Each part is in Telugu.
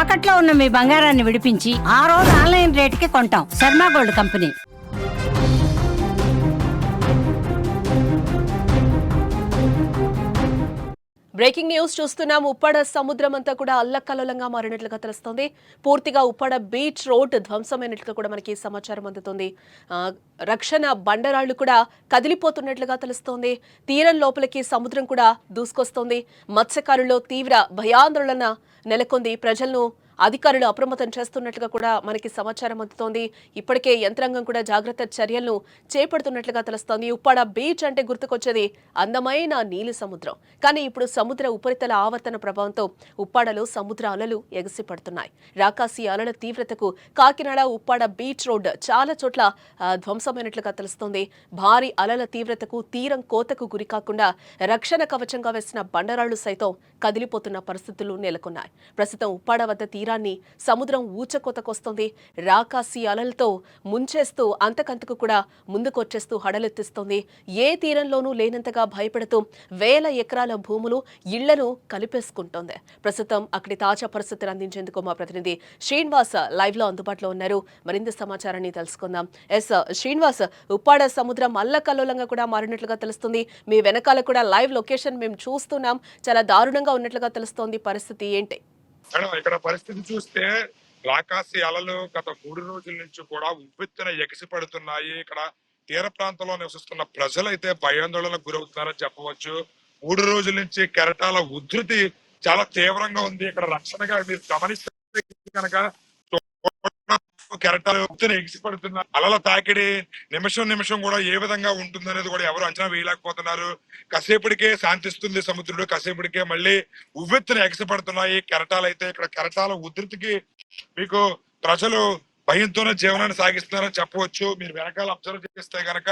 తాకట్లో ఉన్న మీ బంగారాన్ని విడిపించి ఆ రోజు ఆన్లైన్ రేటుకి కొంటాం. Sharma gold company. Breaking news చూస్తున్నాం. ఉప్పాడ సముద్రం అంతా కూడా అల్లకల్లోలంగా మారినట్లుగా తెలుస్తోంది. పూర్తిగా ఉప్పాడ బీచ్ రోడ్ ధ్వంసమైనట్లుగా కూడా మనకి సమాచారం అందుతుంది. రక్షణ బండరాళ్లు కూడా కదిలిపోతున్నట్లుగా తెలుస్తోంది. తీరం లోపలికి సముద్రం కూడా దూసుకొస్తోంది. మత్స్యకారుల్లో తీవ్ర భయాందోళన నెలకొంది. ప్రజలను అధికారులు అప్రమత్తం చేస్తున్నట్లుగా కూడా మనకి సమాచారం అందుతోంది. ఇప్పటికే యంత్రాంగం కూడా జాగ్రత్త చర్యలను చేపడుతున్నట్లుగా తెలుస్తోంది. ఉప్పాడ బీచ్ అంటే గుర్తుకొచ్చేది అందమైన నీలి సముద్రం. కానీ ఇప్పుడు సముద్ర ఉపరితల ఆవర్తన ప్రభావంతో ఉప్పాడలో సముద్ర అలలు ఎగసిపడుతున్నాయి. రాకాసి అలల తీవ్రతకు కాకినాడ ఉప్పాడ బీచ్ రోడ్ చాలా చోట్ల ధ్వంసమైనట్లుగా తెలుస్తోంది. భారీ అలల తీవ్రతకు తీరం కోతకు గురికాకుండా రక్షణ కవచంగా వేసిన బండరాళ్లు సైతం కదిలిపోతున్న పరిస్థితులు నెలకొన్నాయి. ప్రస్తుతం ఉప్పాడ వద్ద తీరాన్ని సముద్రం ఊచకోతకొస్తోంది. రాకాసి అలలతో ముంచేస్తూ అంతకంతకు కూడా ముందుకొచ్చేస్తూ హడలెత్తిస్తోంది. ఏ తీరంలోనూ లేనంతగా భయపెడుతూ వేల ఎకరాల భూములు ఇళ్లను కలిపేసుకుంటోంది. ప్రస్తుతం అక్కడి తాజా పరిస్థితులు అందించేందుకు మా ప్రతినిధి శ్రీనివాస్ లైవ్ లో అందుబాటులో ఉన్నారు. మరింత సమాచారాన్ని తెలుసుకుందాం. శ్రీనివాస్, ఉప్పాడ సముద్రం అల్లకల్లోలంగా కూడా మారినట్లుగా తెలుస్తుంది. మీ వెనకాల కూడా లైవ్ లొకేషన్ మేము చూస్తున్నాం. చాలా దారుణంగా ఉన్నట్లుగా తెలుస్తోంది. పరిస్థితి ఏంటి? మేడం, ఇక్కడ పరిస్థితి చూస్తే రాకాసి అలలు గత 3 రోజుల నుంచి కూడా ఉవ్వెత్తున ఎగసిపడుతున్నాయి. ఇక్కడ తీర ప్రాంతంలో నివసిస్తున్న ప్రజలైతే భయాందోళనకు గురవుతున్నారని చెప్పవచ్చు. 3 రోజుల నుంచి కెరటాల ఉధృతి చాలా తీవ్రంగా ఉంది. ఇక్కడ రక్షణగా మీరు గమనిస్తే కనుక కెరటాలు ఎగిసిపడుతున్న అలల తాకిడి నిమిషం నిమిషం కూడా ఏ విధంగా ఉంటుందనేది కూడా ఎవరు అంచనా వేయలేకపోతున్నారు. కాసేపటికే శాంతిస్తుంది సముద్రుడు, కాసేపటికే మళ్ళీ ఉవ్వెత్తున ఎగసిపడుతున్నాయి కెరటాలు. అయితే ఇక్కడ కెరటాల ఉధృతికి మీకు ప్రజలు భయంతోనే జీవనాన్ని సాగిస్తున్నారని చెప్పవచ్చు. మీరు వెనకాల అబ్జర్వ్ చేస్తే గనక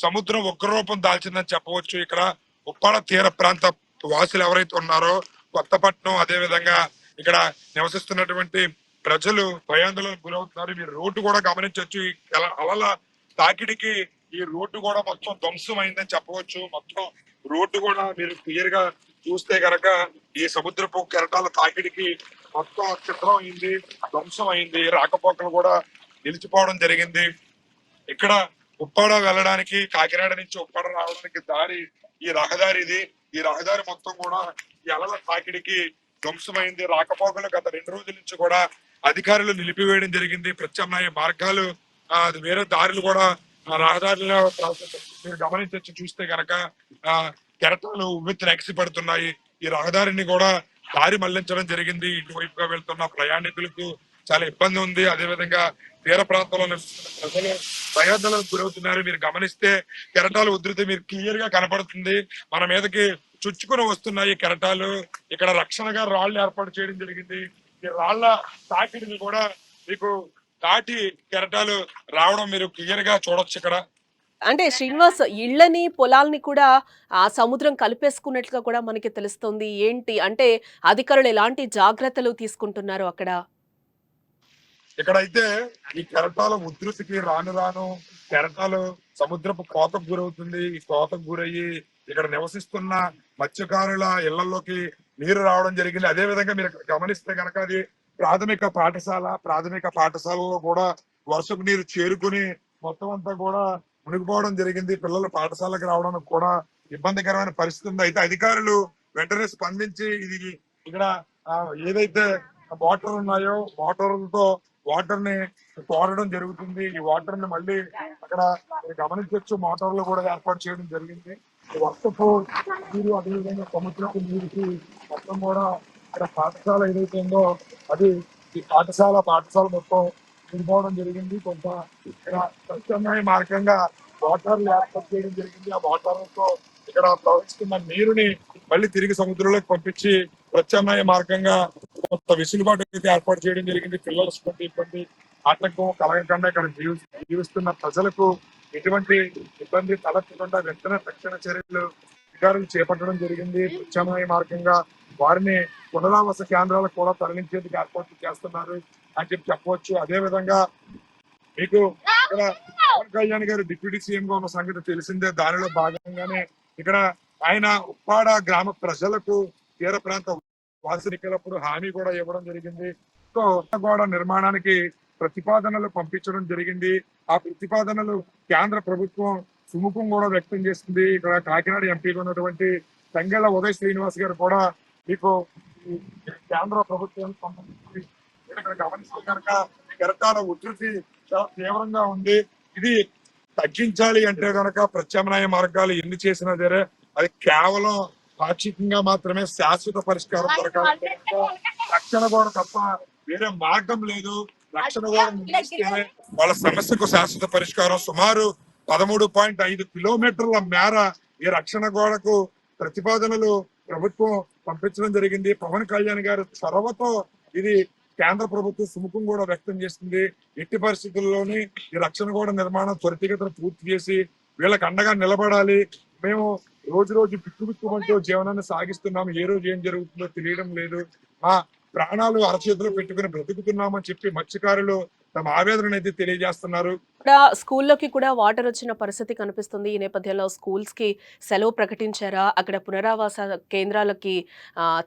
సముద్రం ఉగ్రరూపం దాల్చిందని చెప్పవచ్చు. ఇక్కడ ఉప్పాడ తీర ప్రాంత వాసులు ఎవరైతే ఉన్నారో కొత్తపట్నం, అదే విధంగా ఇక్కడ నివసిస్తున్నటువంటి ప్రజలు భయాందోళనకు గురవుతున్నారు. మీరు రోడ్డు కూడా గమనించవచ్చు. ఈ అలల తాకిడికి ఈ రోడ్డు కూడా మొత్తం ధ్వంసం అయిందని చెప్పవచ్చు. మొత్తం రోడ్డు కూడా మీరు క్లియర్ గా చూస్తే గనక ఈ సముద్రపు కెరటాల తాకిడికి మొత్తం చిత్రం అయింది, ధ్వంసం అయింది. రాకపోకలు కూడా నిలిచిపోవడం జరిగింది. ఇక్కడ ఉప్పాడ వెళ్ళడానికి, కాకినాడ నుంచి ఉప్పాడ రావడానికి దారి ఈ రహదారి ఇది. ఈ రహదారి మొత్తం కూడా ఈ అలల తాకిడికి ధ్వంసమైంది. రాకపోకలు గత 2 రోజుల నుంచి కూడా అధికారులు నిలిపివేయడం జరిగింది. ప్రత్యామ్నాయ మార్గాలు వేరే దారులు కూడా రహదారిలో మీరు గమనించవచ్చు. చూస్తే గనక కెరటాలు ఉవ్వెత్తున ఎగసిపడుతున్నాయి. ఈ రహదారిని కూడా దారి మళ్లించడం జరిగింది. ఇటువైపుగా వెళ్తున్న ప్రయాణికులకు చాలా ఇబ్బంది ఉంది. అదేవిధంగా తీర ప్రాంతంలో ప్రజలు భయాందోళనకు గురవుతున్నారు. మీరు గమనిస్తే కెరటాల ఉధృతి మీరు క్లియర్ గా కనపడుతుంది. మన మీదకి చుచ్చుకుని వస్తున్నాయి కెరటాలు. ఇక్కడ రక్షణగా రాళ్లు ఏర్పాటు చేయడం జరిగింది. ఈ రాళ్ల తాకిడిని కూడా మీకు దాటి కెరటాలు రావడం మీరు క్లియర్ గా చూడొచ్చు. ఇక్కడ అంటే శ్రీనివాస్, ఇళ్లని పొలాల్ని కూడా ఆ సముద్రం కలిపేసుకున్నట్లుగా కూడా మనకి తెలుస్తుంది. ఏంటి అంటే అధికారులు ఎలాంటి జాగ్రత్తలు తీసుకుంటున్నారు అక్కడ? ఇక్కడైతే ఈ కెరటాల ఉధృతికి రాను రాను కెరటాలు సముద్రపు కోతకు గురవుతుంది. ఈ కోతకు గురయ్యి ఇక్కడ నివసిస్తున్న మత్స్యకారుల ఇళ్లలోకి నీరు రావడం జరిగింది. అదే విధంగా మీరు గమనిస్తే కనుక అది ప్రాథమిక పాఠశాలలో కూడా వర్షపు నీరు చేరుకుని మొత్తం అంతా కూడా మునిగిపోవడం జరిగింది. పిల్లలు పాఠశాలకు రావడానికి కూడా ఇబ్బందికరమైన పరిస్థితి ఉంది. అయితే అధికారులు వెంటనే స్పందించి ఇది ఇక్కడ ఏదైతే మోటార్ ఉన్నాయో మోటార్లతో వాటర్ ని తోడడం జరుగుతుంది. ఈ వాటర్ ని మళ్ళీ అక్కడ గమనించవచ్చు. మోటార్లు కూడా ఏర్పాటు చేయడం జరిగింది. వర్షపు నీరు, అదేవిధంగా సముద్రపు నీరుకి మొత్తం కూడా ఇక్కడ పాఠశాల ఏదైతే ఉందో అది ఈ పాఠశాల మొత్తం నిండిపోవడం జరిగింది. కొంత ఇక్కడ ప్రత్యామ్నాయ మార్గంగా వాటర్లు ఏర్పాటు చేయడం జరిగింది. ఆ వాటర్లతో ఇక్కడ ప్రవహిస్తున్న నీరుని మళ్ళీ తిరిగి సముద్రంలోకి పంపించి ప్రత్యామ్నాయ మార్గంగా కొంత వెసులుబాటు అయితే ఏర్పాటు చేయడం జరిగింది. పిల్లల ఇబ్బంది ఆటంకం కలగకుండా ఇక్కడ జీవిస్తున్న ప్రజలకు ఎటువంటి ఇబ్బంది తలెత్తకుండా వెంటనే తక్షణ చర్యలు అధికారులు చేపట్టడం జరిగింది. ప్రత్యామ్నాయ మార్గంగా వారిని పునరావాస కేంద్రాలకు కూడా తరలించేందుకు ఏర్పాట్లు చేస్తున్నారు అని చెప్పవచ్చు. అదే విధంగా మీకు ఇక్కడ పవన్ కళ్యాణ్ గారు డిప్యూటీ సీఎం గా ఉన్న సంగతి తెలిసిందే. దానిలో భాగంగానే ఇక్కడ ఆయన ఉప్పాడ గ్రామ ప్రజలకు తీర ప్రాంత వాసికలప్పుడు హామీ కూడా ఇవ్వడం జరిగింది. తో గోడ నిర్మాణానికి ప్రతిపాదనలు పంపించడం జరిగింది. ఆ ప్రతిపాదనలు కేంద్ర ప్రభుత్వం సుముఖం కూడా వ్యక్తం చేస్తుంది. ఇక్కడ కాకినాడ ఎంపీగా ఉన్నటువంటి తంగెళ్ల ఉదయ్ శ్రీనివాస్ గారు కూడా మీకు ఈ కేంద్ర ప్రభుత్వం సంబంధించి ఇక్కడ గమనిస్తే కనుక కెరటాల ఉధృతి చాలా తీవ్రంగా ఉంది. ఇది తగ్గించాలి అంటే కనుక ప్రత్యామ్నాయ మార్గాలు ఎన్ని చేసినా సరే అది కేవలం పాక్షికంగా మాత్రమే, శాశ్వత పరిష్కారం దొరకాలి. రక్షణ గోడ తప్ప వేరే మార్గం లేదు. రక్షణ గోడ నిర్మిస్తేనే వాళ్ళ సమస్యకు శాశ్వత పరిష్కారం. సుమారు 13.5 కిలోమీటర్ల మేర ఈ రక్షణ గోడకు ప్రతిపాదనలు ప్రభుత్వం పంపించడం జరిగింది. పవన్ కళ్యాణ్ గారు చొరవతో ఇది కేంద్ర ప్రభుత్వం సుముఖం కూడా వ్యక్తం చేస్తుంది. ఎట్టి పరిస్థితుల్లోని ఈ రక్షణ గోడ నిర్మాణం త్వరితగతిన పూర్తి చేసి వీళ్ళకి అండగా నిలబడాలి. మేము రోజు రోజు బిక్కుబిక్కుమంటూ జీవనాన్ని సాగిస్తున్నాము. ఏ రోజు ఏం జరుగుతుందో తెలియడం లేదు. మా ప్రాణాలు అరచేతిలో పెట్టుకుని బ్రతుకుతున్నామని చెప్పి మత్స్యకారులు తమ ఆవేదన అయితే తెలియజేస్తున్నారు. ఇక్కడ స్కూల్లోకి కూడా వాటర్ వచ్చిన పరిస్థితి కనిపిస్తుంది. ఈ నేపథ్యంలో స్కూల్స్ కి సెలవు ప్రకటించారా? అక్కడ పునరావాస కేంద్రాలకి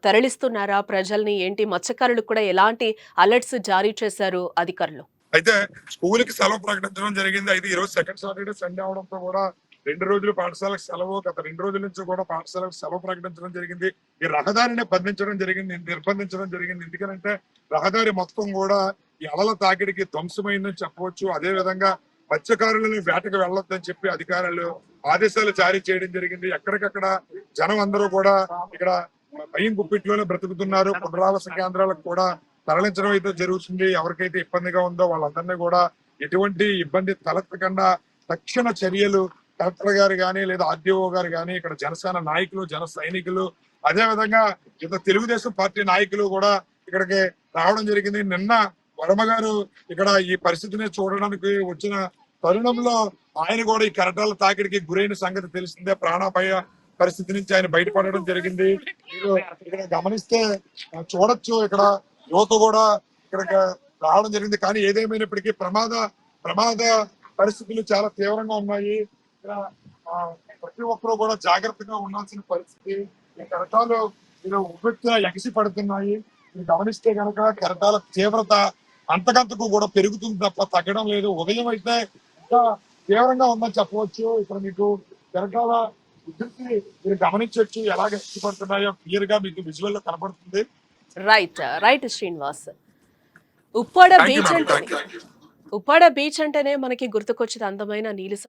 తరలిస్తున్నారా ప్రజల్ని? ఏంటి మత్స్యకారులకు కూడా ఎలాంటి అలర్ట్స్ జారీ చేశారు అధికారులు? అయితే స్కూల్ కి సెలవు ప్రకటించడం జరిగింది. అయితే ఈ రోజు సెకండ్ సాటర్డే సండే అవడంతో కూడా 2 రోజులు పాఠశాలకు సెలవు, గత 2 రోజుల నుంచి కూడా పాఠశాలకు సెలవు ప్రకటించడం జరిగింది. ఈ రహదారిని నిర్బంధించడం జరిగింది. ఎందుకంటే రహదారి మొత్తం కూడా ఈ అలల తాకిడికి ధ్వంసమైందని చెప్పవచ్చు. అదే విధంగా మత్స్యకారులను వేటకు వెళ్ళొద్దని చెప్పి అధికారులు ఆదేశాలు జారీ చేయడం జరిగింది. ఎక్కడికక్కడ జనం అందరూ కూడా ఇక్కడ భయం గుప్పిట్లోనే బ్రతుకుతున్నారు. పునరావాస కేంద్రాలకు కూడా తరలించడం అయితే జరుగుతుంది. ఎవరికైతే ఇబ్బందిగా ఉందో వాళ్ళందరినీ కూడా ఎటువంటి ఇబ్బంది తలెత్తకుండా తక్షణ చర్యలు కలెక్టర్ గారు కానీ లేదా ఆర్డీఓ గారు కానీ, ఇక్కడ జనసేన నాయకులు, జన సైనికులు, అదే విధంగా ఇతర తెలుగుదేశం పార్టీ నాయకులు కూడా ఇక్కడికి రావడం జరిగింది. నిన్న వర్మ గారు ఇక్కడ ఈ పరిస్థితిని చూడడానికి వచ్చిన తరుణంలో ఆయన కూడా ఈ కెరటాల తాకిడికి గురైన సంగతి తెలిసిందే. ప్రాణాపాయ పరిస్థితి నుంచి ఆయన బయటపడడం జరిగింది. ఇక్కడ గమనిస్తే చూడొచ్చు, ఇక్కడ యువత కూడా ఇక్కడికి రావడం జరిగింది. కానీ ఏదేమైనప్పటికీ ప్రమాద పరిస్థితులు చాలా తీవ్రంగా ఉన్నాయి. ఇక్కడ ప్రతి ఒక్కరూ కూడా జాగ్రత్తగా ఉండాల్సిన పరిస్థితి. ఈ కెరటాలు ఉవ్వెత్తున ఎగసి పడుతున్నాయి. మీరు గమనిస్తే కనుక కెరటాల తీవ్రత అంతకంతకు కూడా పెరుగుతుంది తప్ప తగ్గడం లేదు. ఉదయం అయితే ఇంకా తీవ్రంగా ఉందని చెప్పవచ్చు. ఇక్కడ మీకు కెరటాల ఉధృతి మీరు గమనించవచ్చు, ఎలాగ ఎగసి పడుతున్నాయో క్లియర్ గా మీకు విజువల్ లో కనబడుతుంది. రైట్ శ్రీనివాస్. ఉప్పాడ బీచ్ అంటేనే మనకి గుర్తుకొచ్చేది అందమైన నీలి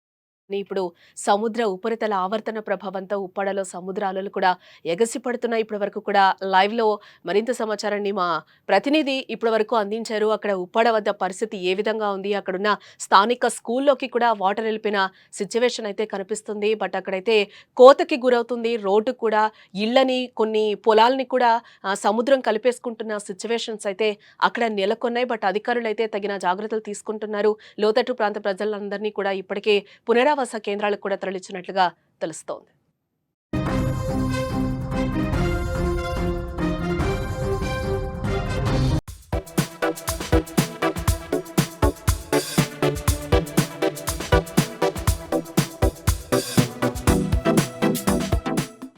ఇప్పుడు సముద్ర ఉపరితల ఆవర్తన ప్రభావంతో ఉప్పాడలో సముద్ర అలలు కూడా ఎగసి పడుతున్నాయి. ఇప్పటి వరకు కూడా లైవ్ లో మరింత సమాచారాన్ని మా ప్రతినిధి ఇప్పటి వరకు అందించారు. అక్కడ ఉప్పాడ వద్ద పరిస్థితి ఏ విధంగా ఉంది, అక్కడున్న స్థానిక స్కూల్లోకి కూడా వాటర్ వెళ్ళిపోయిన సిచ్యువేషన్ అయితే కనిపిస్తుంది. బట్ అక్కడైతే కోతకి గురవుతుంది. రోడ్డు కూడా, ఇళ్లని, కొన్ని పొలాలని కూడా సముద్రం కలిపేసుకుంటున్న సిచ్యువేషన్స్ అయితే అక్కడ నెలకొన్నాయి. బట్ అధికారులు అయితే తగిన జాగ్రత్తలు తీసుకుంటున్నారు. లోతట్టు ప్రాంత ప్రజలందరినీ కూడా ఇప్పటికే పునరావాస కేంద్రాలకు కూడా తరలించినట్లుగా తెలుస్తోంది.